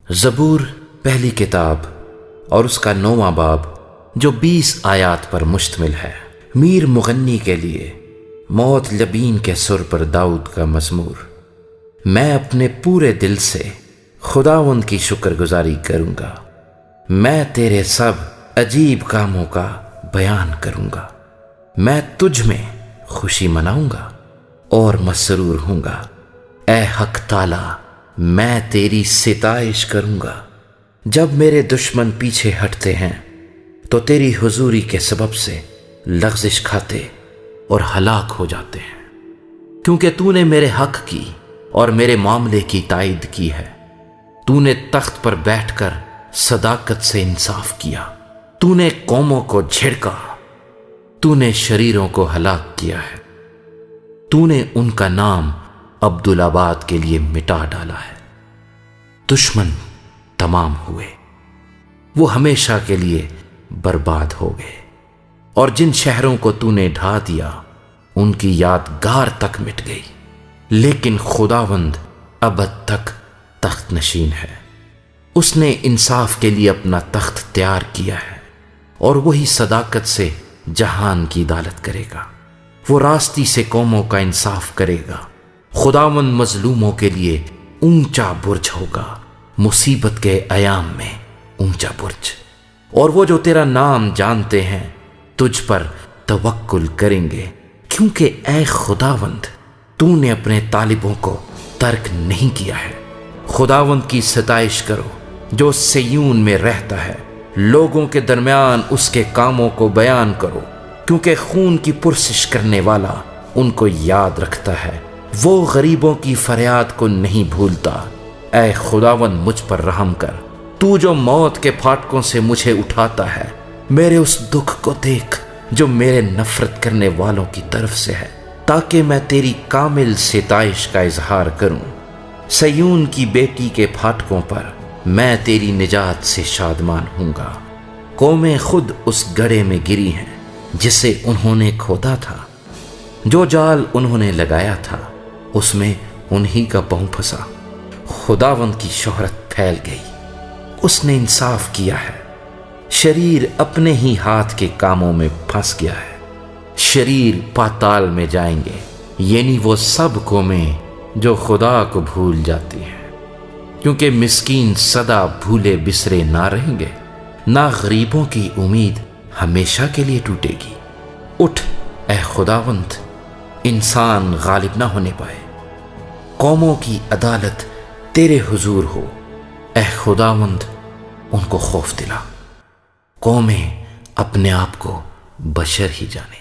زبور پہلی کتاب اور اس کا 9واں باب جو 20 آیات پر مشتمل ہے۔ میر مغنی کے لیے موت لبین کے سر پر داؤد کا مزمور۔ میں اپنے پورے دل سے خداوند کی شکر گزاری کروں گا، میں تیرے سب عجیب کاموں کا بیان کروں گا، میں تجھ میں خوشی مناؤں گا اور مسرور ہوں گا۔ اے حق تعالی، میں تیری ستائش کروں گا۔ جب میرے دشمن پیچھے ہٹتے ہیں تو تیری حضوری کے سبب سے لغزش کھاتے اور ہلاک ہو جاتے ہیں، کیونکہ تو نے میرے حق کی اور میرے معاملے کی تائید کی ہے۔ تو نے تخت پر بیٹھ کر صداقت سے انصاف کیا، تو نے قوموں کو جھڑکا، تو نے شریروں کو ہلاک کیا ہے، تو نے ان کا نام عبدالآباد کے لیے مٹا ڈالا ہے۔ دشمن تمام ہوئے، وہ ہمیشہ کے لیے برباد ہو گئے، اور جن شہروں کو تو نے ڈھا دیا ان کی یادگار تک مٹ گئی۔ لیکن خداوند ابد تک تخت نشین ہے، اس نے انصاف کے لیے اپنا تخت تیار کیا ہے، اور وہی صداقت سے جہان کی عدالت کرے گا۔ وہ راستی سے قوموں کا انصاف کرے گا۔ خداوند مظلوموں کے لیے اونچا برج ہوگا، مصیبت کے ایام میں اونچا برج۔ اور وہ جو تیرا نام جانتے ہیں تجھ پر توکل کریں گے، کیونکہ اے خداوند تو نے اپنے طالبوں کو ترک نہیں کیا ہے۔ خداوند کی ستائش کرو جو سیون میں رہتا ہے، لوگوں کے درمیان اس کے کاموں کو بیان کرو، کیونکہ خون کی پرسش کرنے والا ان کو یاد رکھتا ہے، وہ غریبوں کی فریاد کو نہیں بھولتا۔ اے خداوند مجھ پر رحم کر، تو جو موت کے پھاٹکوں سے مجھے اٹھاتا ہے، میرے اس دکھ کو دیکھ جو میرے نفرت کرنے والوں کی طرف سے ہے، تاکہ میں تیری کامل ستائش کا اظہار کروں۔ سیون کی بیٹی کے پھاٹکوں پر میں تیری نجات سے شادمان ہوں گا۔ قومیں خود اس گڑھے میں گری ہیں جسے انہوں نے کھودا تھا، جو جال انہوں نے لگایا تھا اس میں انہی کا پاؤں پھنسا۔ خداوند کی شہرت پھیل گئی، اس نے انصاف کیا ہے۔ شریر اپنے ہی ہاتھ کے کاموں میں پھنس گیا ہے۔ شریر پاتال میں جائیں گے، یعنی وہ سب قومیں جو خدا کو بھول جاتی ہیں، کیونکہ مسکین سدا بھولے بسرے نہ رہیں گے، نہ غریبوں کی امید ہمیشہ کے لیے ٹوٹے گی۔ اٹھ اے خداوند، انسان غالب نہ ہونے پائے، قوموں کی عدالت تیرے حضور ہو۔ اے خداوند ان کو خوف دلا، قومیں اپنے آپ کو بشر ہی جانے۔